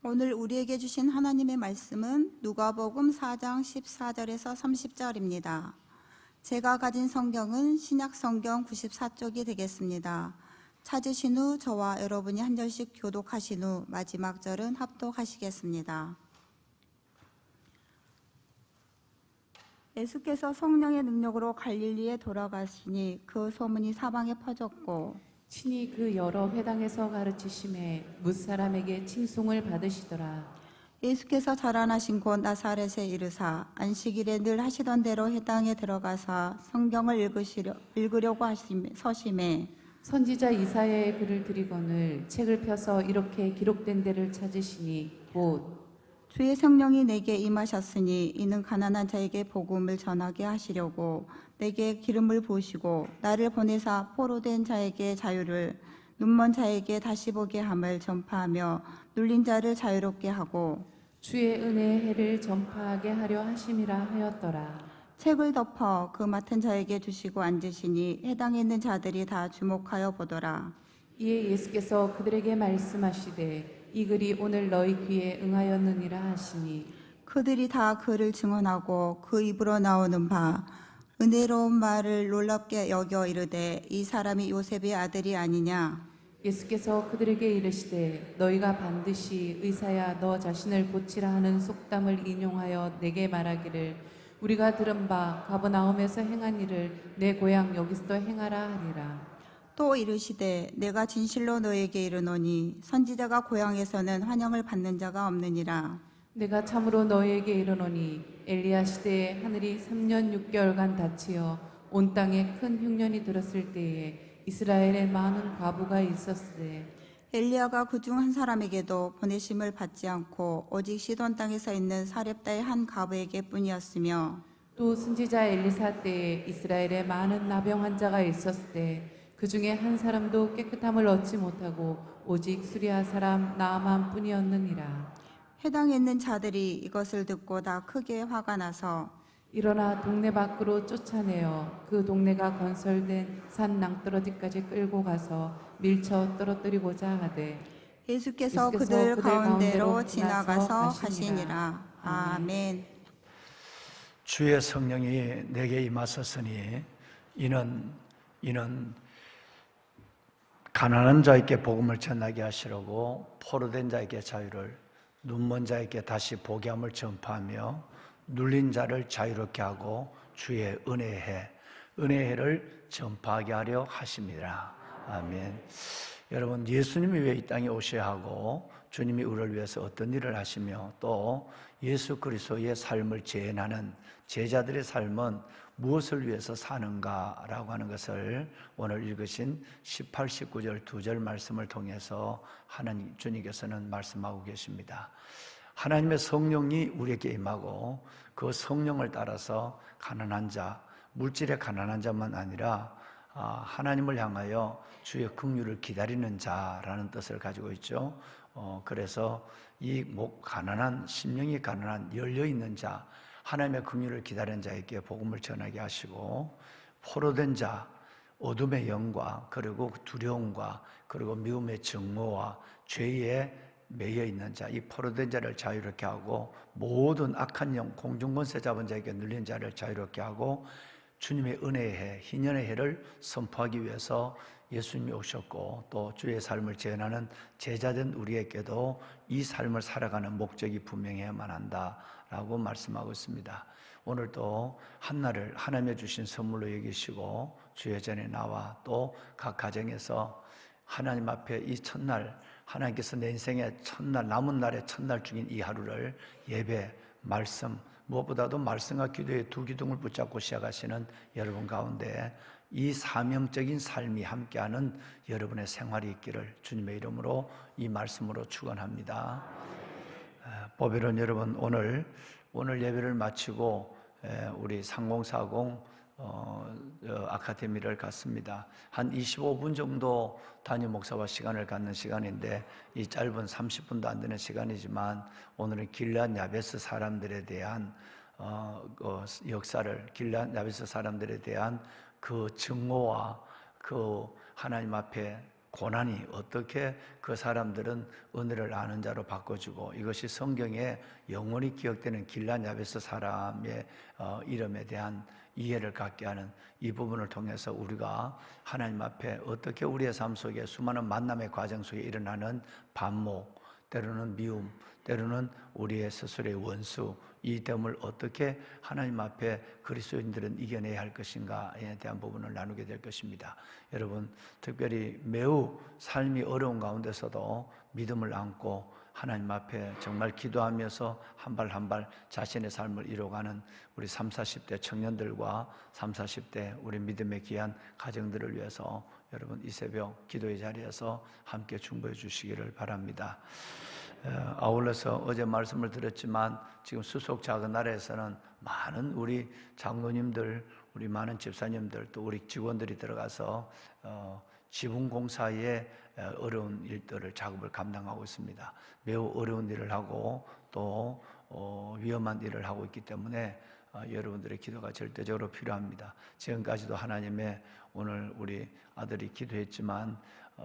오늘 우리에게 주신 하나님의 말씀은 누가복음 4장 14절에서 30절입니다. 제가 가진 성경은 신약 성경 94쪽이 되겠습니다. 찾으신 후 저와 여러분이 한 절씩 교독하신 후 마지막 절은 합독하시겠습니다. 예수께서 성령의 능력으로 갈릴리에 돌아가시니 그 소문이 사방에 퍼졌고 친히 그 여러 회당에서 가르치심에 뭇사람에게 칭송을 받으시더라. 예수께서 자라나신 곳 나사렛에 이르사 안식일에 늘 하시던 대로 회당에 들어가사 성경을 읽으려고 서심해 선지자 이사야의 글을 들이거늘 책을 펴서 이렇게 기록된 데를 찾으시니 곧 주의 성령이 내게 임하셨으니 이는 가난한 자에게 복음을 전하게 하시려고 내게 기름을 부으시고 나를 보내사 포로된 자에게 자유를 눈먼 자에게 다시 보게 함을 전파하며 눌린 자를 자유롭게 하고 주의 은혜의 해를 전파하게 하려 하심이라 하였더라. 책을 덮어 그 맡은 자에게 주시고 앉으시니 해당에 있는 자들이 다 주목하여 보더라. 이에 예수께서 그들에게 말씀하시되 이 글이 오늘 너희 귀에 응하였느니라 하시니 그들이 다 그를 증언하고 그 입으로 나오는 바 은혜로운 말을 놀랍게 여겨 이르되 이 사람이 요셉의 아들이 아니냐. 예수께서 그들에게 이르시되 너희가 반드시 의사야 너 자신을 고치라 하는 속담을 인용하여 내게 말하기를 우리가 들은 바 가버나움에서 행한 일을 내 고향 여기서도 행하라 하리라. 또 이르시되 내가 진실로 너에게 이르노니 선지자가 고향에서는 환영을 받는 자가 없느니라. 내가 참으로 너희에게 이르노니 엘리야 시대에 하늘이 3년 6개월간 닫히어 온 땅에 큰 흉년이 들었을 때에 이스라엘에 많은 과부가 있었으되 엘리야가 그중 한 사람에게도 보내심을 받지 않고 오직 시돈 땅에서 있는 사렙다의 한 과부에게 뿐이었으며 또 선지자 엘리사 때에 이스라엘에 많은 나병 환자가 있었을 때 그 중에 한 사람도 깨끗함을 얻지 못하고 오직 수리아 사람 나아만 뿐이었느니라. 해당에 있는 자들이 이것을 듣고 다 크게 화가 나서 일어나 동네 밖으로 쫓아내어 그 동네가 건설된 산 낭떠러지까지 끌고 가서 밀쳐 떨어뜨리고자 하되 예수께서 그들 가운데로 지나가서 하시니라. 아멘. 주의 성령이 내게 임하셨으니 이는 가난한 자에게 복음을 전하게 하시려고 포로된 자에게 자유를 눈먼 자에게 다시 보게 함을 전파하며 눌린 자를 자유롭게 하고 주의 은혜를 전파하게 하려 하심이라. 아멘. 여러분, 예수님이 왜 이 땅에 오셔야 하고 주님이 우리를 위해서 어떤 일을 하시며 또 예수 그리스도의 삶을 재현하는 제자들의 삶은 무엇을 위해서 사는가라고 하는 것을 오늘 읽으신 18, 19절 두 절 말씀을 통해서 하나님 주님께서는 말씀하고 계십니다. 하나님의 성령이 우리에게 임하고 그 성령을 따라서 가난한 자, 물질의 가난한 자만 아니라 하나님을 향하여 주의 긍휼을 기다리는 자라는 뜻을 가지고 있죠. 그래서 이 가난한 심령이 가난한 열려있는 자, 하나님의 긍휼을 기다리는 자에게 복음을 전하게 하시고 포로된 자, 어둠의 영과 그리고 두려움과 그리고 미움의 증오와 죄에 매여 있는 자, 이 포로된 자를 자유롭게 하고 모든 악한 영, 공중권세 잡은 자에게 눌린 자를 자유롭게 하고 주님의 은혜의 해, 희년의 해를 선포하기 위해서 예수님이 오셨고 또 주의 삶을 재현하는 제자된 우리에게도 이 삶을 살아가는 목적이 분명해야만 한다라고 말씀하고 있습니다. 오늘도 한날을 하나님의 주신 선물로 여기시고 주의 전에 나와 또 각 가정에서 하나님 앞에 이 첫날, 하나님께서 내 인생의 첫날, 남은 날의 첫날 중인 이 하루를 예배, 말씀, 무엇보다도 말씀과 기도의 두 기둥을 붙잡고 시작하시는 여러분 가운데 이 사명적인 삶이 함께하는 여러분의 생활이 있기를 주님의 이름으로 이 말씀으로 축원합니다. 보배로운 여러분, 오늘 예배를 마치고 우리 3040 아카데미를 갔습니다. 한 25분 정도 담임 목사와 시간을 갖는 시간인데 이 짧은 30분도 안 되는 시간이지만 오늘은 길앗 야베스 사람들에 대한 역사를, 길앗 야베스 사람들에 대한 그 증오와 그 하나님 앞에 고난이 어떻게 그 사람들은 은혜를 아는 자로 바꿔주고 이것이 성경에 영원히 기억되는 길란 야베스 사람의 이름에 대한 이해를 갖게 하는 이 부분을 통해서 우리가 하나님 앞에 어떻게 우리의 삶 속에 수많은 만남의 과정 속에 일어나는 반목, 때로는 미움, 때로는 우리의 스스로의 원수, 이 됨을 어떻게 하나님 앞에 그리스도인들은 이겨내야 할 것인가에 대한 부분을 나누게 될 것입니다. 여러분, 특별히 매우 삶이 어려운 가운데서도 믿음을 안고 하나님 앞에 정말 기도하면서 한 발 한 발 자신의 삶을 이뤄가는 우리 30, 40대 청년들과 30, 40대 우리 믿음의 귀한 가정들을 위해서 여러분 이 새벽 기도의 자리에서 함께 중보해 주시기를 바랍니다. 아울러서 어제 말씀을 드렸지만 지금 수속 작은 나라에서는 많은 우리 장로님들, 우리 많은 집사님들 또 우리 직원들이 들어가서 지붕공사의 어려운 일들을 작업을 감당하고 있습니다. 매우 어려운 일을 하고 또 위험한 일을 하고 있기 때문에 여러분들의 기도가 절대적으로 필요합니다. 지금까지도 하나님의 오늘 우리 아들이 기도했지만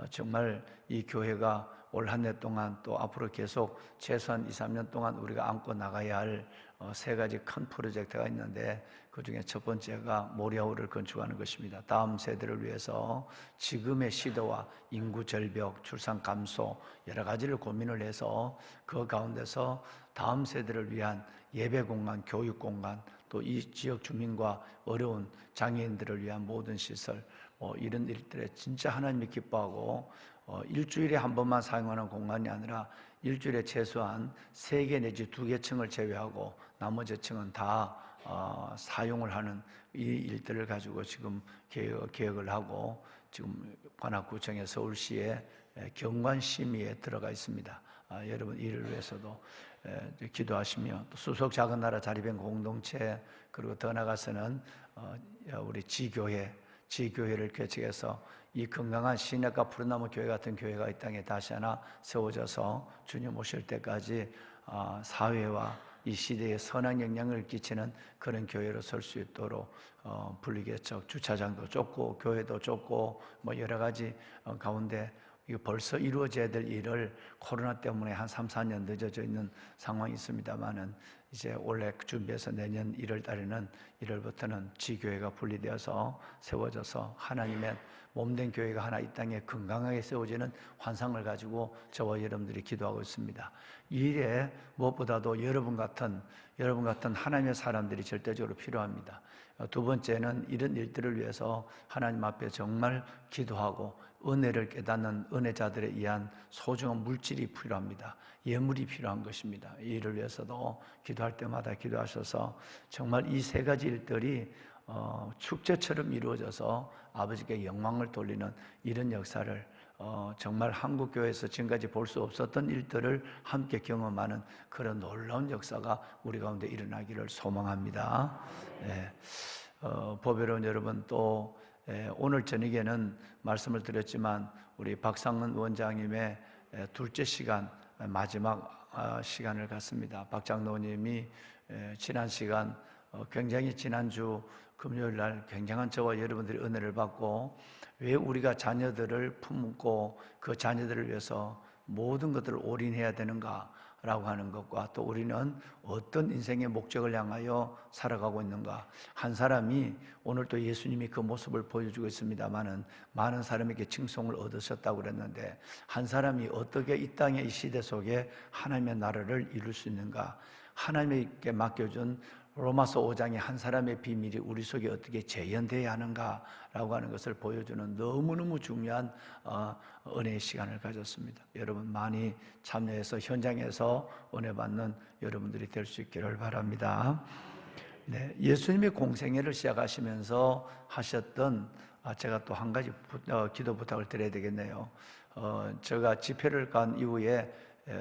정말 이 교회가 올 한 해 동안 또 앞으로 계속 최소한 2, 3년 동안 우리가 안고 나가야 할 세 가지 큰 프로젝트가 있는데 그중에 첫 번째가 모리아울을 건축하는 것입니다. 다음 세대를 위해서 지금의 시대와 인구 절벽, 출산 감소 여러 가지를 고민을 해서 그 가운데서 다음 세대를 위한 예배 공간, 교육 공간 또 이 지역 주민과 어려운 장애인들을 위한 모든 시설 이런 일들에 진짜 하나님이 기뻐하고 일주일에 한 번만 사용하는 공간이 아니라 일주일에 최소한 3개 내지 2개 층을 제외하고 나머지 층은 다 사용을 하는 이 일들을 가지고 지금 계획을 하고 지금 관악구청의 서울시의 경관심의에 들어가 있습니다. 여러분 이를 위해서도 기도하시며 또 수속 작은 나라 자립행 공동체 그리고 더 나아가서는 우리 지교회를 개척해서 이 건강한 시냇가 푸른나무 교회 같은 교회가 이 땅에 다시 하나 세워져서 주님 오실 때까지 사회와 이 시대에 선한 영향을 끼치는 그런 교회로 설 수 있도록 분리개척, 주차장도 좁고 교회도 좁고 뭐 여러 가지 가운데 이거 벌써 이루어져야 될 일을 코로나 때문에 한 3, 4년 늦어져 있는 상황이 있습니다만은 이제 원래 준비해서 내년 1월 달에는 1월부터는 지교회가 분리되어서 세워져서 하나님의 몸된 교회가 하나 이 땅에 건강하게 세워지는 환상을 가지고 저와 여러분들이 기도하고 있습니다. 이 일에 무엇보다도 여러분 같은 하나님의 사람들이 절대적으로 필요합니다. 두 번째는 이런 일들을 위해서 하나님 앞에 정말 기도하고 은혜를 깨닫는 은혜자들에 의한 소중한 물질이 필요합니다. 예물이 필요한 것입니다. 이 일을 위해서도 기도할 때마다 기도하셔서 정말 이 세 가지 일들이 축제처럼 이루어져서 아버지께 영광을 돌리는 이런 역사를 정말 한국교회에서 지금까지 볼 수 없었던 일들을 함께 경험하는 그런 놀라운 역사가 우리 가운데 일어나기를 소망합니다. 네. 보배로운 여러분 또 오늘 저녁에는 말씀을 드렸지만 우리 박상은 원장님의 둘째 시간 마지막 시간을 갖습니다. 박 장로님이 지난 시간 굉장히 지난주 금요일 날 굉장한 저와 여러분들이 은혜를 받고 왜 우리가 자녀들을 품고 그 자녀들을 위해서 모든 것들을 올인해야 되는가 라고 하는 것과 또 우리는 어떤 인생의 목적을 향하여 살아가고 있는가. 한 사람이 오늘 또 예수님이 그 모습을 보여주고 있습니다만은 많은 사람에게 칭송을 얻으셨다고 그랬는데 한 사람이 어떻게 이 땅의 이 시대 속에 하나님의 나라를 이룰 수 있는가. 하나님께 맡겨준 로마서 5장의 한 사람의 비밀이 우리 속에 어떻게 재현되어야 하는가라고 하는 것을 보여주는 너무너무 중요한 은혜의 시간을 가졌습니다. 여러분 많이 참여해서 현장에서 은혜 받는 여러분들이 될 수 있기를 바랍니다. 네, 예수님의 공생애를 시작하시면서 하셨던 제가 또 한 가지 기도 부탁을 드려야 되겠네요. 제가 집회를 간 이후에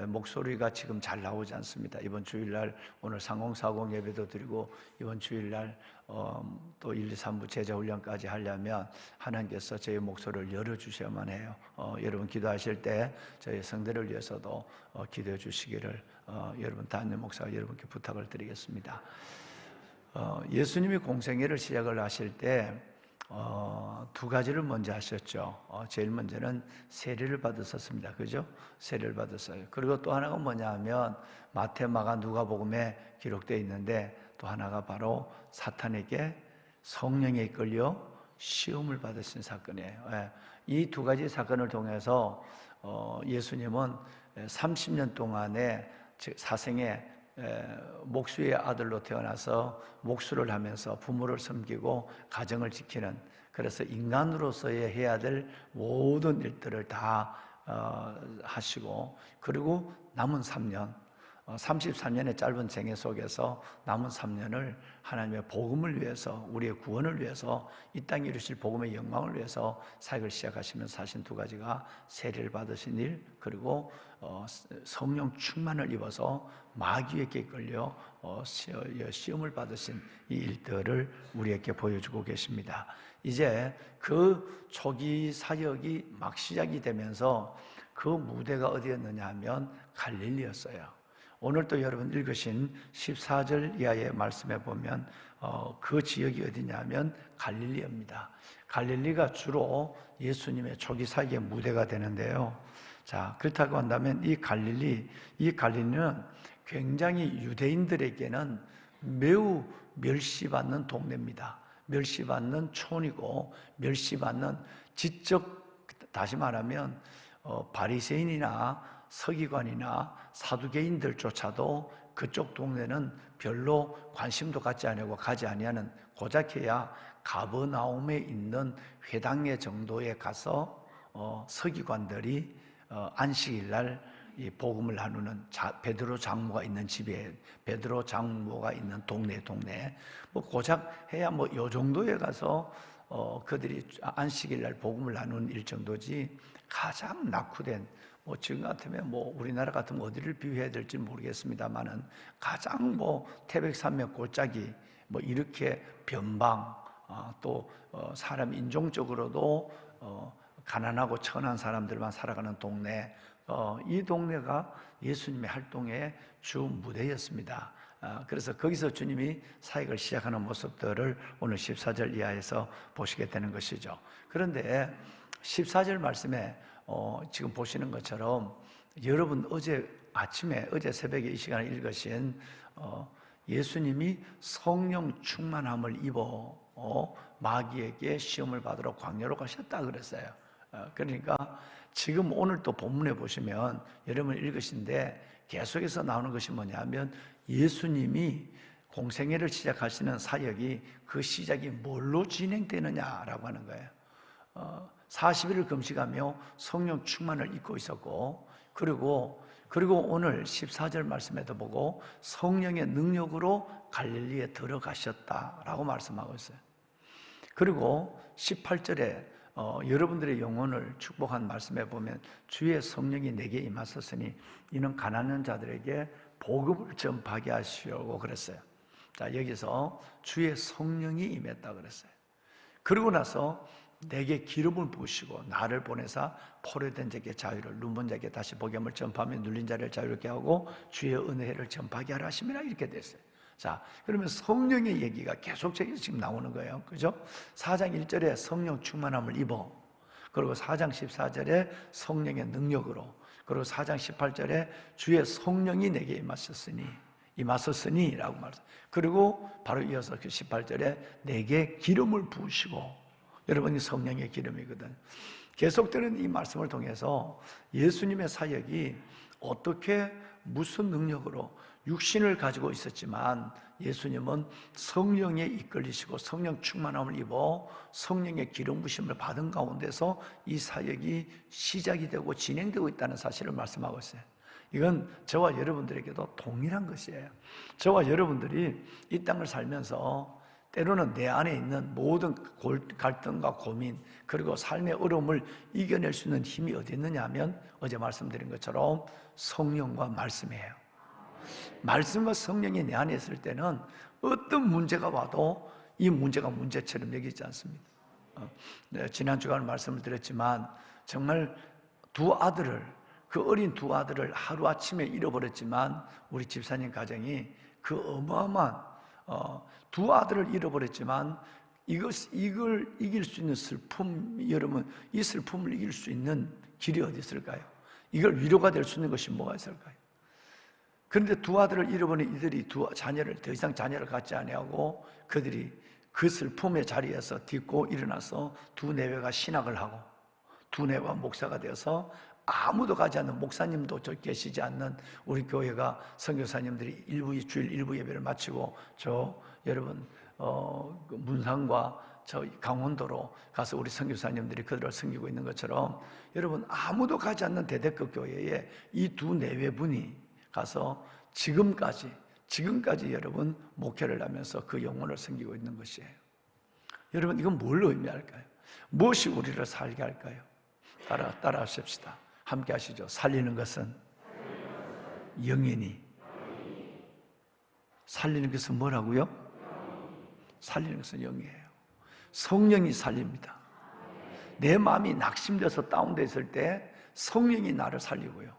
목소리가 지금 잘 나오지 않습니다. 이번 주일날 오늘 상공사공 예배도 드리고 이번 주일날 또 1, 2, 3부 제자훈련까지 하려면 하나님께서 저희 목소리를 열어주셔야만 해요. 여러분 기도하실 때 저희 성도를 위해서도 기도해 주시기를 여러분 담임 목사가 여러분께 부탁을 드리겠습니다. 예수님이 공생애를 시작을 하실 때 두 가지를 먼저 하셨죠. 제일 먼저는 세례를 받으셨습니다. 그죠? 세례를 받았어요. 그리고 또 하나가 뭐냐 하면 마태, 마가, 누가복음에 기록되어 있는데 또 하나가 바로 사탄에게 성령에 이끌려 시험을 받으신 사건이에요. 이 두 가지 사건을 통해서 예수님은 30년 동안에 사생에 목수의 아들로 태어나서 목수를 하면서 부모를 섬기고 가정을 지키는, 그래서 인간으로서의 해야 될 모든 일들을 다 하시고, 그리고 남은 3년 33년의 짧은 생애 속에서 남은 3년을 하나님의 복음을 위해서, 우리의 구원을 위해서, 이 땅에 이루실 복음의 영광을 위해서 사역을 시작하시면서 하신 두 가지가 세례를 받으신 일, 그리고 성령 충만을 입어서 마귀에게 이끌려 시험을 받으신 이 일들을 우리에게 보여주고 계십니다. 이제 그 초기 사역이 막 시작이 되면서 그 무대가 어디였느냐 하면 갈릴리였어요. 오늘 또 여러분 읽으신 14절 이하의 말씀에 보면 그 지역이 어디냐면 갈릴리입니다. 갈릴리가 주로 예수님의 초기 사역의 무대가 되는데요. 자, 그렇다고 한다면 이 갈릴리는 굉장히 유대인들에게는 매우 멸시받는 동네입니다. 멸시받는 촌이고, 멸시받는 지적, 다시 말하면 바리새인이나 서기관이나 사두개인들조차도 그쪽 동네는 별로 관심도 갖지 않고 가지 아니하는, 고작해야 가버나움에 있는 회당회 정도에 가서 서기관들이 안식일 날 이 복음을 나누는 베드로 장로가 있는 집에, 베드로 장로가 있는 동네 뭐 고작 해야 뭐 요 정도에 가서 그들이 안식일 날 복음을 나누는 일 정도지, 가장 낙후된, 뭐 지금 같으면 뭐 우리나라 같으면 어디를 비유해야 될지 모르겠습니다만은 가장 뭐 태백산맥 골짜기, 뭐 이렇게 변방, 또 사람 인종적으로도 가난하고 천한 사람들만 살아가는 동네, 이 동네가 예수님의 활동의 주 무대였습니다. 그래서 거기서 주님이 사역을 시작하는 모습들을 오늘 14절 이하에서 보시게 되는 것이죠. 그런데 14절 말씀에 지금 보시는 것처럼 여러분 어제 새벽에 이 시간에 읽으신 예수님이 성령 충만함을 입어 마귀에게 시험을 받으러 광야로 가셨다 그랬어요. 그러니까 지금 오늘 또 본문에 보시면 여러분 읽으신데 계속해서 나오는 것이 뭐냐면 예수님이 공생애를 시작하시는 사역이 그 시작이 뭘로 진행되느냐라고 하는 거예요. 40일을 금식하며 성령 충만을 입고 있었고, 그리고 오늘 14절 말씀에도 보고 성령의 능력으로 갈릴리에 들어가셨다라고 말씀하고 있어요. 그리고 18절에 여러분들의 영혼을 축복한 말씀에 보면 주의 성령이 내게 임하셨으니 이는 가난한 자들에게 복음을 전파하게 하시려고 그랬어요. 자, 여기서 주의 성령이 임했다 그랬어요. 그러고 나서 내게 기름을 부으시고 나를 보내사 포로된 자에게 자유를, 눈먼 자에게 다시 복음을 전파하며 눌린 자를 자유롭게 하고 주의 은혜를 전파하게 하라 하심이라, 이렇게 됐어요. 자, 그러면 성령의 얘기가 계속적으로 지금 나오는 거예요. 그죠? 4장 1절에 성령 충만함을 입어, 그리고 4장 14절에 성령의 능력으로, 그리고 4장 18절에 주의 성령이 내게 임하셨으니 라고 말했어요. 그리고 바로 이어서 그 18절에 내게 기름을 부으시고, 여러분이 성령의 기름이거든. 계속되는 이 말씀을 통해서 예수님의 사역이 어떻게, 무슨 능력으로, 육신을 가지고 있었지만 예수님은 성령에 이끌리시고 성령 충만함을 입어 성령의 기름 부심을 받은 가운데서 이 사역이 시작이 되고 진행되고 있다는 사실을 말씀하고 있어요. 이건 저와 여러분들에게도 동일한 것이에요. 저와 여러분들이 이 땅을 살면서 때로는 내 안에 있는 모든 갈등과 고민, 그리고 삶의 어려움을 이겨낼 수 있는 힘이 어디 있느냐 하면 어제 말씀드린 것처럼 성령과 말씀이에요. 말씀과 성령이 내 안에 있을 때는 어떤 문제가 와도 이 문제가 문제처럼 여기지 않습니다. 지난 주간 말씀을 드렸지만 정말 그 어린 두 아들을 하루아침에 잃어버렸지만 우리 집사님 가정이 그 어마어마한 두 아들을 잃어버렸지만 이걸 이길 수 있는 슬픔, 여러분, 이 슬픔을 이길 수 있는 길이 어디 있을까요? 이걸 위로가 될 수 있는 것이 뭐가 있을까요? 그런데 두 아들을 잃어버린 이들이 더 이상 자녀를 갖지 아니하고 그들이 그 슬픔의 자리에서 딛고 일어나서 두 내외가 신학을 하고 두 내외가 목사가 되어서 아무도 가지 않는, 목사님도 저 계시지 않는 우리 교회가 선교사님들이 주일 일부 예배를 마치고 여러분 그 문상과 저 강원도로 가서 우리 선교사님들이 그들을 섬기고 있는 것처럼, 여러분 아무도 가지 않는 대대급 교회에 이 두 내외분이 가서 지금까지 여러분 목회를 하면서 그 영혼을 섬기고 있는 것이에요. 여러분 이건 뭘 의미할까요? 무엇이 우리를 살게 할까요? 따라 하십시다. 함께 하시죠. 살리는 것은 영이니. 살리는 것은 뭐라고요? 살리는 것은 영이에요. 성령이 살립니다. 내 마음이 낙심돼서 다운돼 있을 때 성령이 나를 살리고요.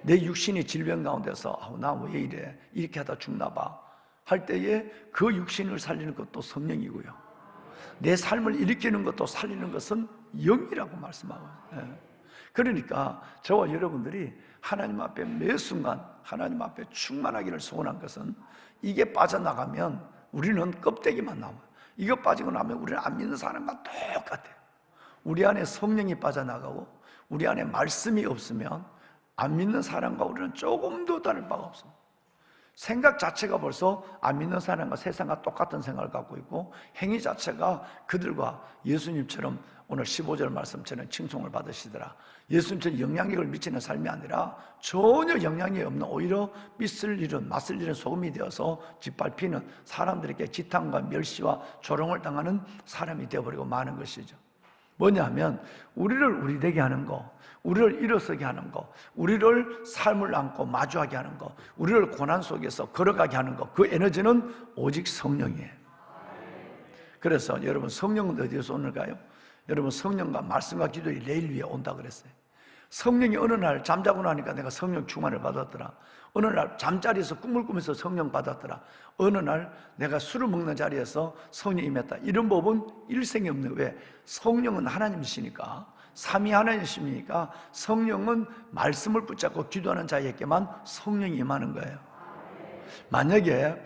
내 육신이 질병 가운데서 나 왜 이래, 이렇게 하다 죽나 봐 할 때에 그 육신을 살리는 것도 성령이고요. 내 삶을 일으키는 것도 살리는 것은 영이라고 말씀하고 있어요. 그러니까 저와 여러분들이 하나님 앞에 매 순간 하나님 앞에 충만하기를 소원한 것은, 이게 빠져나가면 우리는 껍데기만 남아요. 이거 빠지고 나면 우리는 안 믿는 사람과 똑같아요. 우리 안에 성령이 빠져나가고 우리 안에 말씀이 없으면 안 믿는 사람과 우리는 조금도 다를 바가 없어. 생각 자체가 벌써 안 믿는 사람과 세상과 똑같은 생각을 갖고 있고, 행위 자체가 그들과 예수님처럼 오늘 15절 말씀처럼 칭송을 받으시더라. 예수님처럼 영향력을 미치는 삶이 아니라 전혀 영향이 없는, 오히려 삐쓸 일은 맛을 잃은 소금이 되어서 짓밟히는, 사람들에게 지탄과 멸시와 조롱을 당하는 사람이 되어버리고 마는 것이죠. 뭐냐면 우리를 우리 되게 하는 거, 우리를 일어서게 하는 거, 우리를 삶을 안고 마주하게 하는 거, 우리를 고난 속에서 걸어가게 하는 거, 그 에너지는 오직 성령이에요. 그래서 여러분 성령은 어디에서 오는가요? 여러분 성령과 말씀과 기도의 레일 위에 온다 그랬어요. 성령이 어느 날 잠자고 나니까 내가 성령 충만을 받았더라. 어느 날 잠자리에서 꿈을 꾸면서 성령 받았더라. 어느 날 내가 술을 먹는 자리에서 성령이 임했다. 이런 법은 일생에 없는. 왜? 성령은 하나님이시니까, 삼위 하나님이시니까 성령은 말씀을 붙잡고 기도하는 자에게만 성령이 임하는 거예요. 만약에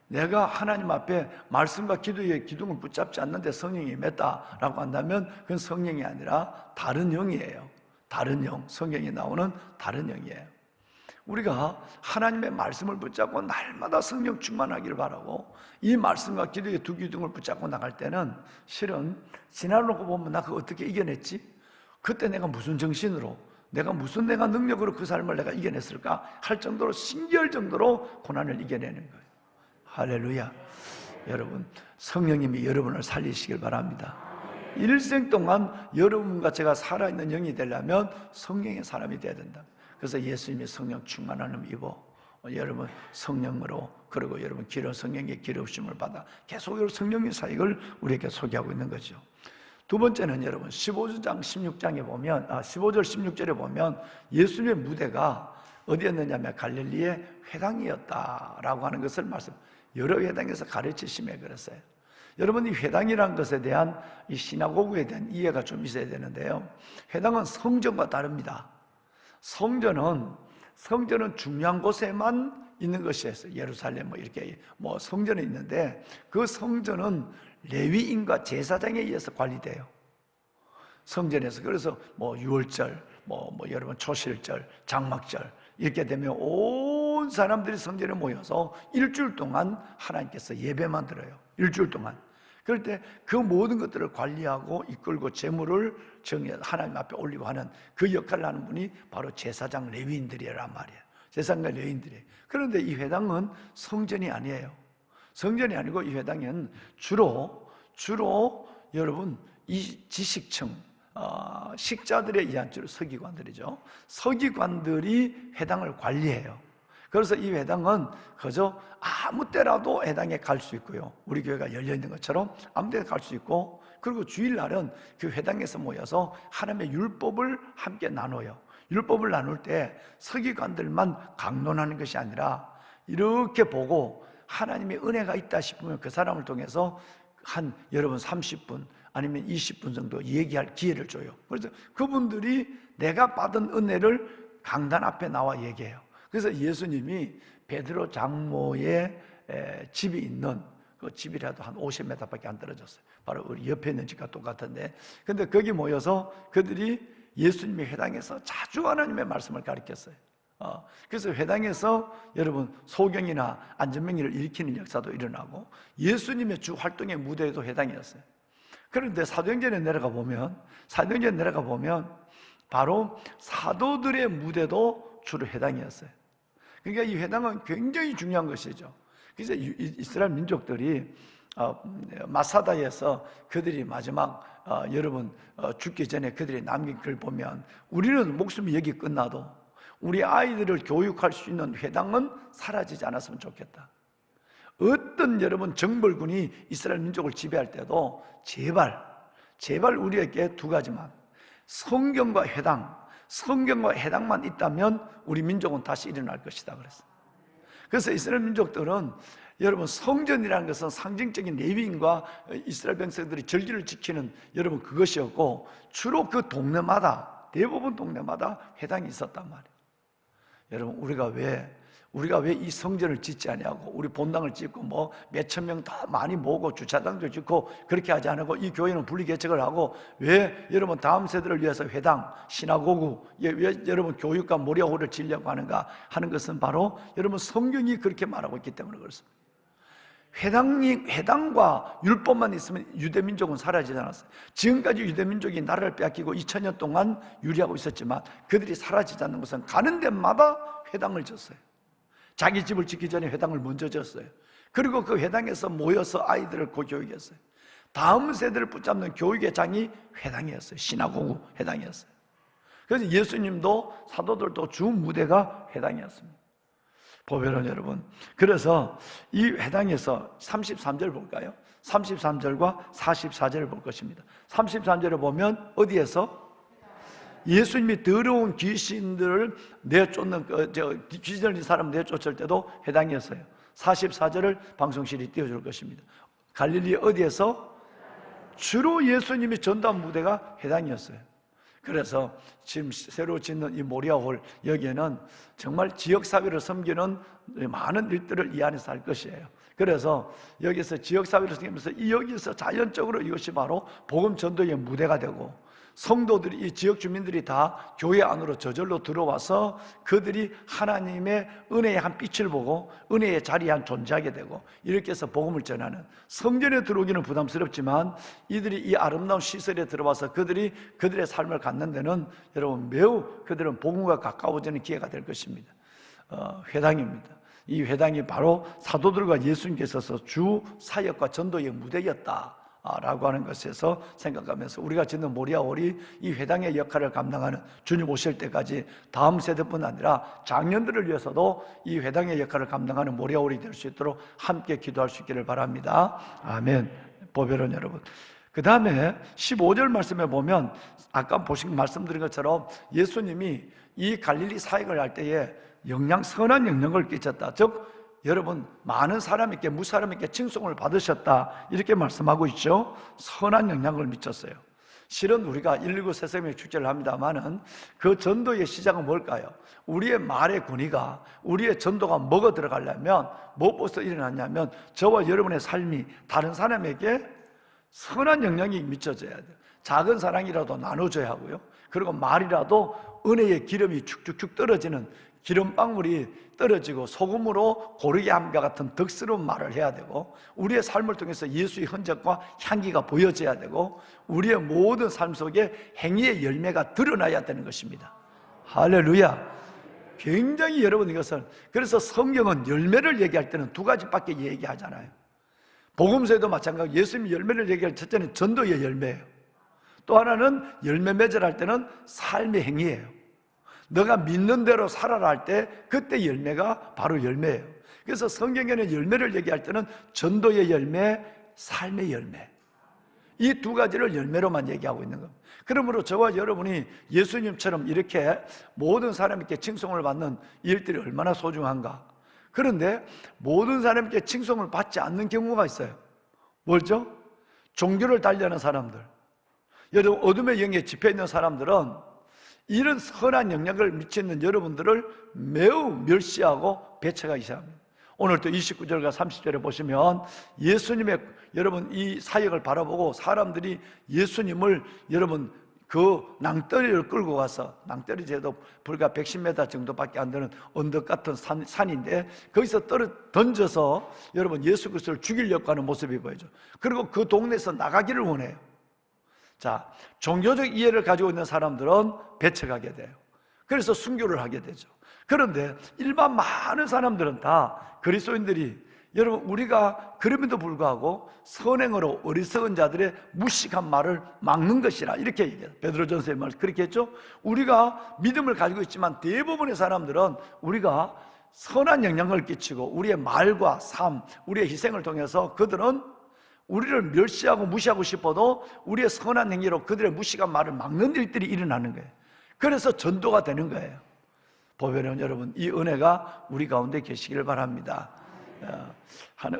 내가 하나님 앞에 말씀과 기도의 기둥을 붙잡지 않는데 성령이 임했다라고 한다면 그건 성령이 아니라 다른 영이에요. 다른 영, 성경에 나오는 다른 영이에요. 우리가 하나님의 말씀을 붙잡고 날마다 성령 충만하기를 바라고, 이 말씀과 기도의 두 기둥을 붙잡고 나갈 때는 실은 지나놓고 보면 나 그거 어떻게 이겨냈지? 그때 내가 무슨 정신으로, 내가 능력으로 그 삶을 내가 이겨냈을까 할 정도로, 신기할 정도로 고난을 이겨내는 거예요. 할렐루야. 여러분 성령님이 여러분을 살리시길 바랍니다. 일생 동안 여러분과 제가 살아있는 영이 되려면 성령의 사람이 되어야 된다. 그래서 예수님이 성령 충만함을 입어 여러분 성령으로, 그리고 여러분 성령의 기름부심을 받아 계속 성령의 사역을 우리에게 소개하고 있는 거죠. 두 번째는 여러분 15장 16장에 보면 15절 16절에 보면 예수님의 무대가 어디였느냐면 갈릴리의 회당이었다라고 하는 것을 여러 회당에서 가르치심에 그랬어요. 여러분 이 회당이라는 것에 대한 이 시나고그에 대한 이해가 좀 있어야 되는데요. 회당은 성전과 다릅니다. 성전은 중요한 곳에만 있는 것이었어요. 예루살렘 이렇게 성전이 있는데, 그 성전은 레위인과 제사장에 의해서 관리돼요. 성전에서. 그래서 유월절, 여러분 초실절, 장막절 이렇게 되면 온 사람들이 성전에 모여서 일주일 동안 하나님께서 예배만 드려요. 일주일 동안. 그럴 때 그 모든 것들을 관리하고 이끌고 제물을 하나님 앞에 올리고 하는 그 역할을 하는 분이 바로 제사장 레위인들이란 말이에요. 제사장과 레위인들이에요. 그런데 이 회당은 성전이 아니에요. 성전이 아니고 이 회당은 주로 여러분 이 지식층, 식자들에 의한 주로 서기관들이죠. 서기관들이 회당을 관리해요. 그래서 이 회당은 그저 아무 때라도 회당에 갈 수 있고요. 우리 교회가 열려있는 것처럼 아무 데나 갈 수 있고, 그리고 주일날은 그 회당에서 모여서 하나님의 율법을 함께 나눠요. 율법을 나눌 때 서기관들만 강론하는 것이 아니라 이렇게 보고 하나님의 은혜가 있다 싶으면 그 사람을 통해서 한 여러분 30분 아니면 20분 정도 얘기할 기회를 줘요. 그래서 그분들이 내가 받은 은혜를 강단 앞에 나와 얘기해요. 그래서 예수님이 베드로 장모의 집이 있는 그 집이라도 한 50m밖에 안 떨어졌어요. 바로 우리 옆에 있는 집과 똑같은데, 근데 거기 모여서 그들이 예수님의 회당에서 자주 하나님의 말씀을 가르쳤어요. 그래서 회당에서 여러분 소경이나 안전명리를 일으키는 역사도 일어나고 예수님의 주 활동의 무대도 회당이었어요. 그런데 사도행전에 내려가 보면 바로 사도들의 무대도 주로 회당이었어요. 그러니까 이 회당은 굉장히 중요한 것이죠. 그래서 이스라엘 민족들이 마사다에서 그들이 마지막 여러분 죽기 전에 그들이 남긴 글 보면, 우리는 목숨이 여기 끝나도 우리 아이들을 교육할 수 있는 회당은 사라지지 않았으면 좋겠다. 어떤 여러분 정벌군이 이스라엘 민족을 지배할 때도 제발 우리에게 두 가지만, 성경과 해당만 있다면 우리 민족은 다시 일어날 것이다 그랬어요. 그래서 이스라엘 민족들은 여러분 성전이라는 것은 상징적인 레위인과 이스라엘 백성들이 절기를 지키는 여러분 그것이었고, 주로 그 동네마다, 대부분 동네마다 회당이 있었단 말이에요. 여러분 우리가 왜 이 성전을 짓지 아니하고 우리 본당을 짓고 뭐 몇천 명 더 많이 모으고 주차장도 짓고 그렇게 하지 않고 이 교회는 분리개척을 하고, 왜 여러분 다음 세대를 위해서 회당, 시나고구, 왜 여러분 교육과 모리아홀을 지으려고 하는가 하는 것은 바로 여러분 성경이 그렇게 말하고 있기 때문에 그렇습니다. 회당과 율법만 있으면 유대민족은 사라지지 않았어요. 지금까지 유대민족이 나라를 빼앗기고 2000년 동안 유리하고 있었지만 그들이 사라지지 않는 것은 가는 데마다 회당을 졌어요. 자기 집을 짓기 전에 회당을 먼저 졌어요. 그리고 그 회당에서 모여서 아이들을 교육했어요. 다음 세대를 붙잡는 교육의 장이 회당이었어요. 시나고구 회당이었어요. 그래서 예수님도 사도들도 주 무대가 회당이었습니다. 보배론 여러분, 그래서 이 회당에서 33절 볼까요? 33절과 44절을 볼 것입니다. 33절을 보면 어디에서? 예수님이 더러운 귀신들을 내쫓는 귀신 들린 사람 내쫓을 때도 회당이었어요. 44절을 방송실이 띄워줄 것입니다. 갈릴리 어디에서? 주로 예수님이 전도한 무대가 회당이었어요. 그래서 지금 새로 짓는 이 모리아홀, 여기에는 정말 지역사회를 섬기는 많은 일들을 이 안에서 할 것이에요. 그래서 여기서 지역사회를 섬기면서 여기서 자연적으로 이것이 바로 복음 전도의 무대가 되고, 성도들이, 이 지역 주민들이 다 교회 안으로 저절로 들어와서 그들이 하나님의 은혜의 한 빛을 보고 은혜의 자리에 한 존재하게 되고, 이렇게 해서 복음을 전하는, 성전에 들어오기는 부담스럽지만 이들이 이 아름다운 시설에 들어와서 그들의 삶을 갖는 데는 여러분 매우 그들은 복음과 가까워지는 기회가 될 것입니다. 회당입니다. 이 회당이 바로 사도들과 예수님께서 주 사역과 전도의 무대였다 라고 하는 것에서 생각하면서, 우리가 짓는 모리아홀이 이 회당의 역할을 감당하는, 주님 오실 때까지 다음 세대뿐 아니라 장년들을 위해서도 이 회당의 역할을 감당하는 모리아홀이 될 수 있도록 함께 기도할 수 있기를 바랍니다. 아멘. 보배론 여러분, 그 다음에 15절 말씀에 보면 아까 말씀드린 것처럼 예수님이 이 갈릴리 사역을 할 때에 선한 영향을 끼쳤다. 즉 여러분 많은 사람에게, 무사람에게 칭송을 받으셨다, 이렇게 말씀하고 있죠. 선한 영향을 미쳤어요. 실은 우리가 119 새생명 축제를 합니다만은 그 전도의 시작은 뭘까요? 우리의 말의 권위가, 우리의 전도가 먹어 들어가려면 무엇부터 일어났냐면 저와 여러분의 삶이 다른 사람에게 선한 영향이 미쳐져야 돼요. 작은 사랑이라도 나눠줘야 하고요. 그리고 말이라도 은혜의 기름이 축축축 떨어지는, 기름방울이 떨어지고 소금으로 고르게 함과 같은 덕스러운 말을 해야 되고, 우리의 삶을 통해서 예수의 흔적과 향기가 보여져야 되고, 우리의 모든 삶 속에 행위의 열매가 드러나야 되는 것입니다. 할렐루야. 굉장히 여러분 이것은, 그래서 성경은 열매를 얘기할 때는 두 가지밖에 얘기하잖아요. 복음서에도 마찬가지로 예수님이 열매를 얘기할 때 첫째는 전도의 열매예요. 또 하나는 열매 맺으라 할 때는 삶의 행위예요. 너가 믿는 대로 살아라 할 때 그때 열매가 바로 열매예요. 그래서 성경에는 열매를 얘기할 때는 전도의 열매, 삶의 열매, 이 두 가지를 열매로만 얘기하고 있는 겁니다. 그러므로 저와 여러분이 예수님처럼 이렇게 모든 사람에게 칭송을 받는 일들이 얼마나 소중한가. 그런데 모든 사람에게 칭송을 받지 않는 경우가 있어요. 뭐죠? 종교를 달리하는 사람들, 여러분 어둠의 영에 집혀 있는 사람들은 이런 선한 영향을 미치는 여러분들을 매우 멸시하고 배척하기 시작합니다. 오늘 또 29절과 30절에 보시면 예수님의 여러분 이 사역을 바라보고 사람들이 예수님을 여러분 그 낭떠리를 끌고 가서, 낭떠리 제도 불과 110m 정도밖에 안 되는 언덕 같은 산인데 거기서 던져서 여러분 예수 그리스도를 죽이려고 하는 모습이 보여져. 그리고 그 동네에서 나가기를 원해요. 자, 종교적 이해를 가지고 있는 사람들은 배척하게 돼요. 그래서 순교를 하게 되죠. 그런데 일반 많은 사람들은 다 그리스도인들이, 여러분 우리가 그럼에도 불구하고 선행으로 어리석은 자들의 무식한 말을 막는 것이라 이렇게 얘기해요. 베드로전서의 말 그렇게 했죠. 우리가 믿음을 가지고 있지만 대부분의 사람들은 우리가 선한 영향을 끼치고 우리의 말과 삶, 우리의 희생을 통해서 그들은 우리를 멸시하고 무시하고 싶어도 우리의 선한 행위로 그들의 무식한 말을 막는 일들이 일어나는 거예요. 그래서 전도가 되는 거예요. 보면은 여러분 이 은혜가 우리 가운데 계시기를 바랍니다.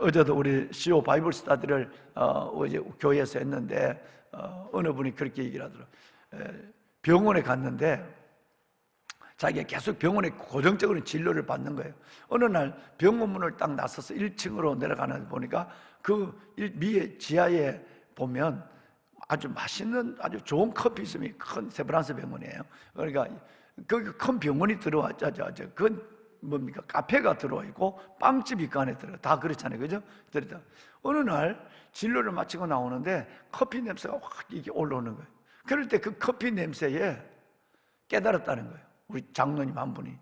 어제도 우리 CO 바이블 스타디를 어제 교회에서 했는데 어느 분이 그렇게 얘기를 하더라고요. 병원에 갔는데 자기가 계속 병원에 고정적으로 진료를 받는 거예요. 어느 날 병원 문을 딱 나서서 1층으로 내려가는 보니까 그 위에 지하에 보면 아주 맛있는 아주 좋은 커피숍이 큰 세브란스 병원이에요. 그러니까 거기 큰 병원이 들어왔죠. 그건 뭡니까? 카페가 들어와 있고 빵집이 그 안에 들어가. 다 그렇잖아요. 그죠? 들어가. 어느 날 진료를 마치고 나오는데 커피 냄새가 확 이게 올라오는 거예요. 그럴 때 그 커피 냄새에 깨달았다는 거예요. 우리 장로님 한 분이.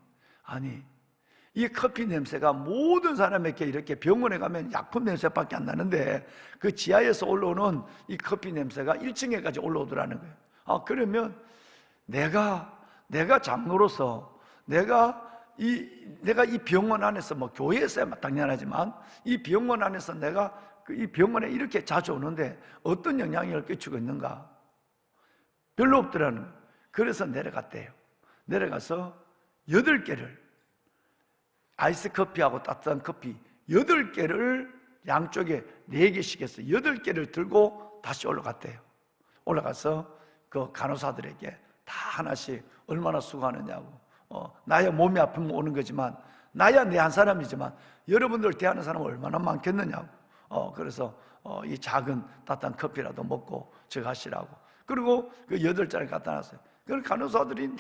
아니, 이 커피 냄새가 모든 사람에게 이렇게 병원에 가면 약품 냄새밖에 안 나는데 그 지하에서 올라오는 이 커피 냄새가 1층에까지 올라오더라는 거예요. 아, 그러면 내가 장로로서 내가 이 병원 안에서 뭐 교회에서야 당연하지만 이 병원 안에서 내가 이 병원에 이렇게 자주 오는데 어떤 영향을 끼치고 있는가? 별로 없더라는 거예요. 그래서 내려갔대요. 내려가서 8개를 아이스 커피하고 따뜻한 커피 8개를 양쪽에 4개씩 해서 8개를 들고 다시 올라갔대요. 올라가서 그 간호사들에게 다 하나씩 얼마나 수고하느냐고, 나야 몸이 아프면 오는 거지만 나야 내 한 사람이지만 여러분들 대하는 사람은 얼마나 많겠느냐고, 그래서 이 작은 따뜻한 커피라도 먹고 저거 하시라고. 그리고 그 8잔을 갖다 놨어요. 그 간호사들이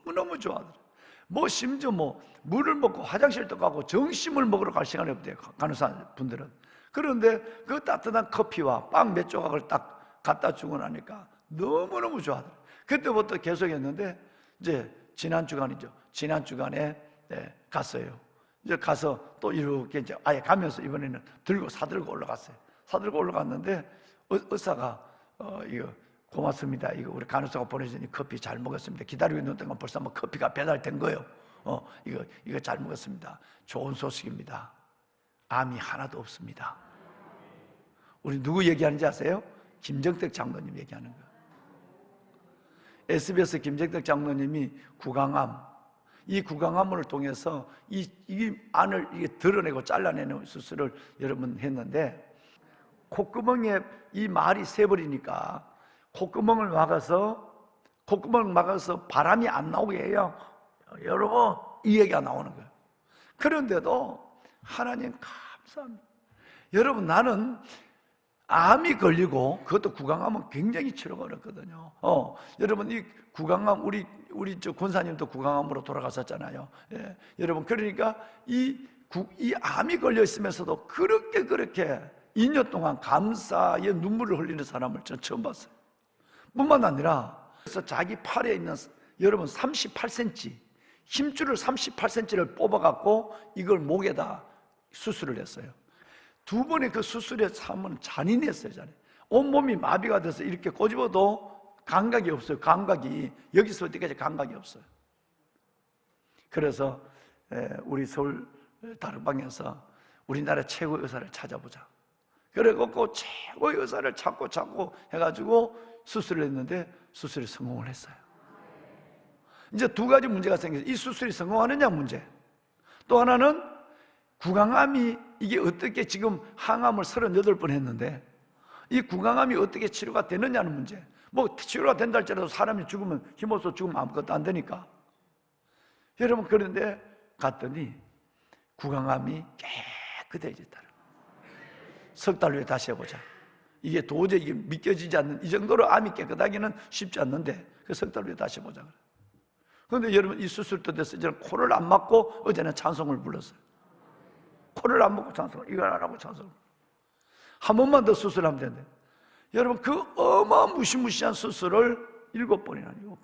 너무너무 좋아하더라고요. 뭐 심지어 뭐 물을 먹고 화장실도 가고 점심을 먹으러 갈 시간이 없대요, 간호사 분들은. 그런데 그 따뜻한 커피와 빵 몇 조각을 딱 갖다 주고 나니까 너무너무 좋아하더라고요. 그때부터 계속 했는데 이제 지난 주간에 갔어요. 이제 가서 또 이렇게 이제 아예 가면서 이번에는 사들고 올라갔어요. 사들고 올라갔는데 의사가 이거 고맙습니다. 이거 우리 간호사가 보내주니 커피 잘 먹었습니다. 기다리고 있는 동안 벌써 뭐 커피가 배달된 거예요. 이거 잘 먹었습니다. 좋은 소식입니다. 암이 하나도 없습니다. 우리 누구 얘기하는지 아세요? 김정택 장로님 얘기하는 거예요. SBS 김정택 장로님이 구강암, 이 구강암을 통해서 이 안을 이게 드러내고 잘라내는 수술을 여러분 했는데 콧구멍에 이 말이 새버리니까 콧구멍을 막아서 바람이 안 나오게 해요. 여러분, 이 얘기가 나오는 거예요. 그런데도 하나님 감사합니다. 여러분, 나는 암이 걸리고 그것도 구강암은 굉장히 치료가 어렵거든요. 여러분, 이 구강암 우리 저 권사님도 구강암으로 돌아가셨잖아요. 예. 여러분, 그러니까 이 암이 걸려 있으면서도 그렇게 2년 동안 감사의 눈물을 흘리는 사람을 저는 처음 봤어요. 뿐만 아니라 그래서 자기 팔에 있는 여러분 38cm 힘줄을 38cm를 뽑아갖고 이걸 목에다 수술을 했어요. 2번의 그 수술의 삶은 잔인했어요. 온몸이 마비가 돼서 이렇게 꼬집어도 감각이 없어요. 감각이 여기서 어디까지 감각이 없어요. 그래서 우리 서울 다락방에서 우리나라 최고의 의사를 찾아보자. 그래갖고 최고의 의사를 찾고 해가지고 수술을 했는데 수술이 성공을 했어요. 이제 2가지 문제가 생겨서 이 수술이 성공하느냐 문제, 또 하나는 구강암이 이게 어떻게 지금 항암을 38번 했는데 이 구강암이 어떻게 치료가 되느냐는 문제. 뭐 치료가 된다 할지라도 사람이 죽으면 힘없어 죽으면 아무것도 안 되니까. 여러분, 그런데 갔더니 구강암이 깨끗해졌다는 거예요. 석 달 후에 다시 해보자. 이게 도저히 이게 믿겨지지 않는, 이 정도로 암이 깨끗하기는 쉽지 않는데 그 석 달 후에 다시 보자. 그런데 여러분, 이 수술도 됐어요. 저는 코를 안 막고 어제는 찬송을 불렀어요. 코를 안 막고 찬송, 이걸 안 하고 찬송. 한 번만 더 수술하면 되는데, 여러분, 그 무시무시한 수술을 7번이나 7번.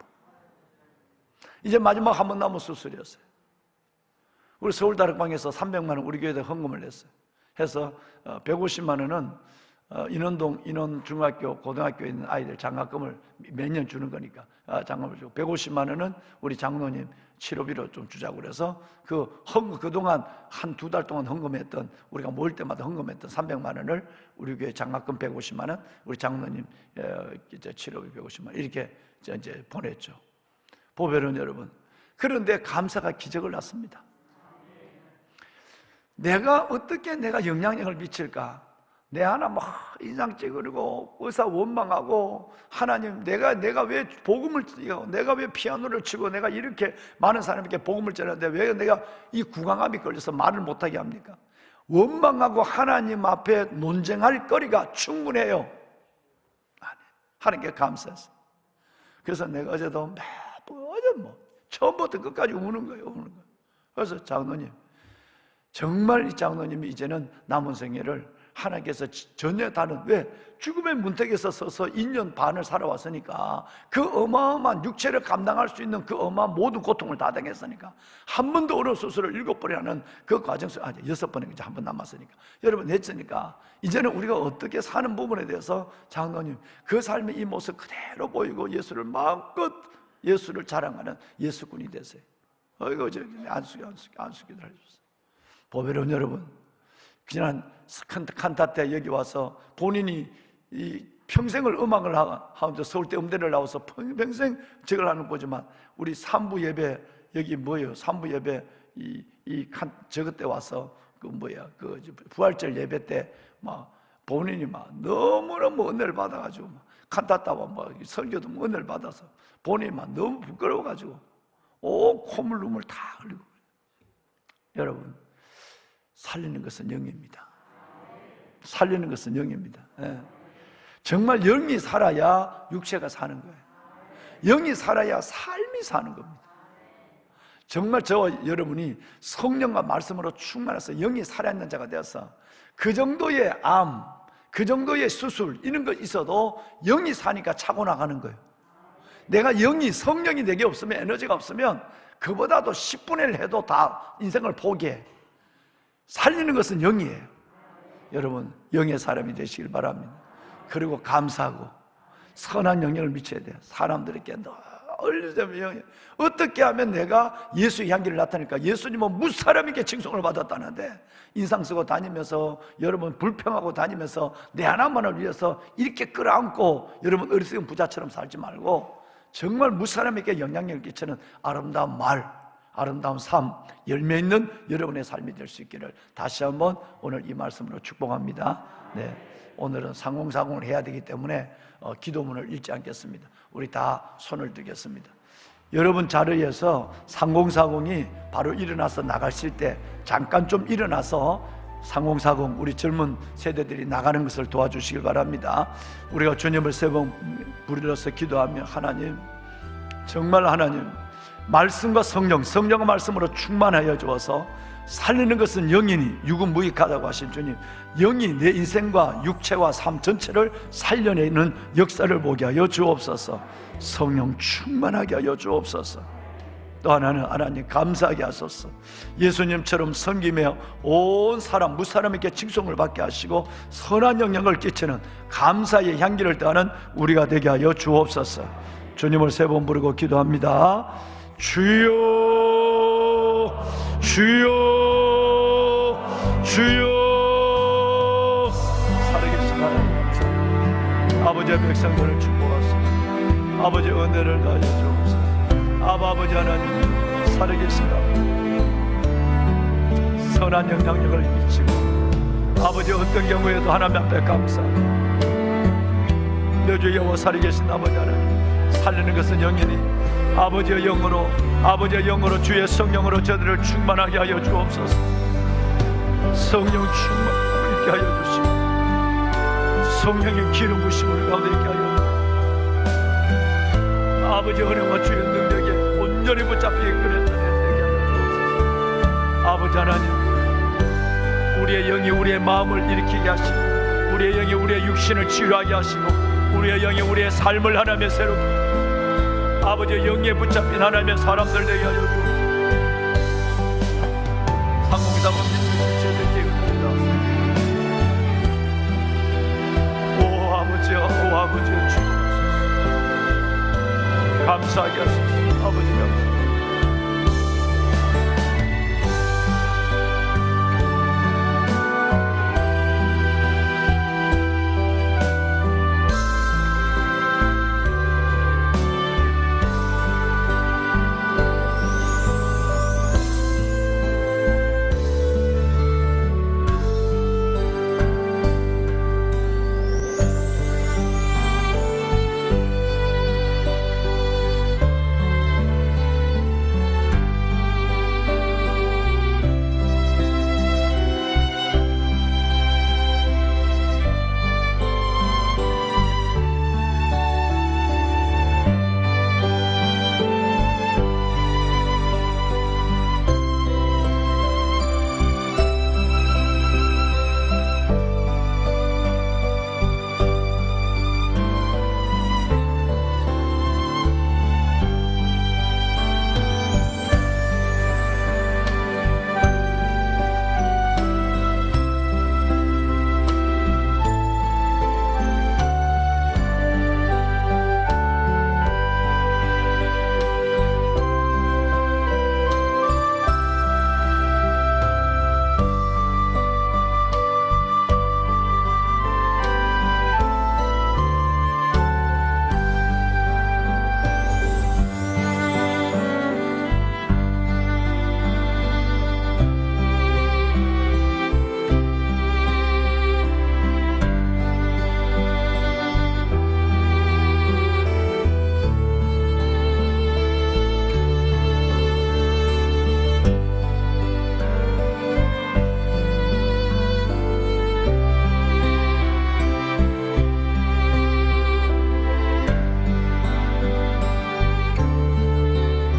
이제 마지막 한 번 남은 수술이었어요. 우리 서울다락방에서 300만 원 우리 교회에 헌금을 냈어요. 해서 150만 원은 인원동 인원중학교 고등학교에 있는 아이들 장학금을 매년 주는 거니까 장학금을 주고, 150만 원은 우리 장로님 치료비로 좀 주자고 그래서 그 헌금, 그동안 한 2달 동안 헌금했던, 우리가 모일 때마다 헌금했던 300만 원을 우리 교회 장학금 150만 원, 우리 장로님 치료비 150만 원 이렇게 이제 보냈죠. 보배는 여러분, 그런데 감사가 기적을 낳습니다. 내가 어떻게 내가 영향력을 미칠까? 내 하나 막 인상 찌그리고 의사 원망하고, 하나님 내가 왜 복음을 띄고, 내가 왜 피아노를 치고, 내가 이렇게 많은 사람에게 복음을 전하는데 왜 내가 이 구강암이 걸려서 말을 못하게 합니까? 원망하고 하나님 앞에 논쟁할 거리가 충분해요. 하나님께 감사했어요. 그래서 내가 어제도 처음부터 끝까지 우는 거예요. 그래서 장로님, 정말 이 장로님이 이제는 남은 생애를 하나님께서 전혀 다른, 왜? 죽음의 문턱에서 서서 2년 반을 살아왔으니까, 그 어마어마한 육체를 감당할 수 있는 그 어마어마한 모든 고통을 다 당했으니까, 한 번도 어려운 수술을 7번이나 하는 그 과정 속에 6번에 이제 한 번 남았으니까, 여러분 했으니까 이제는 우리가 어떻게 사는 부분에 대해서 장로님 그 삶의 이 모습 그대로 보이고 예수를 마음껏 예수를 자랑하는 예수꾼이 되세요. 이거 안수기도 해주세요. 보배로운 여러분, 지난 칸타 때 여기 와서 본인이 이 평생을 음악을 하면서 서울대 음대를 나와서 평생 저걸 하는 거지만, 우리 3부 예배, 여기 뭐예요? 3부 예배 저것 때 와서 그 부활절 예배 때 막 본인이 막 너무너무 은혜를 받아가지고 칸타타와 설교도 은혜를 받아서 본인이 막 너무 부끄러워가지고 콧물 눈물 다 흘리고. 여러분, 살리는 것은 영입니다. 살리는 것은 영입니다. 정말 영이 살아야 육체가 사는 거예요. 영이 살아야 삶이 사는 겁니다. 정말 저와 여러분이 성령과 말씀으로 충만해서 영이 살아있는 자가 되어서 그 정도의 암, 그 정도의 수술 이런 거 있어도 영이 사니까 차고 나가는 거예요. 내가 성령이 내게 없으면, 에너지가 없으면 그보다도 10분의 1 해도 다 인생을 포기해. 살리는 것은 영이에요. 여러분, 영의 사람이 되시길 바랍니다. 그리고 감사하고 선한 영향을 미쳐야 돼요. 사람들에게 널 어떻게 하면 내가 예수의 향기를 나타낼까? 예수님은 무사람에게 칭송을 받았다는데, 인상 쓰고 다니면서, 여러분 불평하고 다니면서 내 하나만을 위해서 이렇게 끌어안고 여러분 어리석은 부자처럼 살지 말고, 정말 무사람에게 영향력을 끼치는 아름다운 말, 아름다운 삶, 열매 있는 여러분의 삶이 될 수 있기를 다시 한번 오늘 이 말씀으로 축복합니다. 네, 오늘은 상공사공을 해야 되기 때문에 기도문을 읽지 않겠습니다. 우리 다 손을 들겠습니다. 여러분 자리에서 상공사공이 바로 일어나서 나가실 때 잠깐 좀 일어나서 상공사공 우리 젊은 세대들이 나가는 것을 도와주시길 바랍니다. 우리가 주님을 세 번 부르러서 기도하며, 하나님, 정말 하나님, 말씀과 성령과 말씀으로 충만하여 주어서 살리는 것은 영이니 육은 무익하다고 하신 주님, 영이 내 인생과 육체와 삶 전체를 살려내는 역사를 보게 하여 주옵소서. 성령 충만하게 하여 주옵소서. 또 하나는 하나님 감사하게 하소서. 예수님처럼 섬기며 온 사람 무사람에게 칭송을 받게 하시고 선한 영향을 끼치는 감사의 향기를 따는 우리가 되게 하여 주옵소서. 주님을 세 번 부르고 기도합니다. 주여, 주여, 주여. 살아계신 하나님, 아버지의 백성들을 축복하소서. 아버지 은혜를 더하여 주옵소서. 아버지 하나님, 살아계신 선한 영향력을 미치고, 아버지 어떤 경우에도 하나님 앞에 감사합니다. 내 주 여호와 살아계신 아버지 하나님, 살리는 것은 영이니 아버지의 영으로, 아버지의 영으로, 주의 성령으로 저들을 충만하게 하여 주옵소서. 성령 충만 있게 하여 주시고 성령의 기름 부심을 우리 가운데 있게 하여 주옵소서. 아버지의 은혜와 주의 능력에 온전히 붙잡히게 그랬던 되게 하여 주옵소서. 아버지 하나님, 우리의 영이 우리의 마음을 일으키게 하시고, 우리의 영이 우리의 육신을 치유하게 하시고, 우리의 영이 우리의 삶을 하나님의 새롭게, 아버지의 영에 붙잡힌 하나님의 사람들 되게 하여 주옵소서. 상공사만 믿는 제대께 은혜다. 오 아버지여, 오 아버지여, 주 감사하게 하소서. 아버지 감사합니다.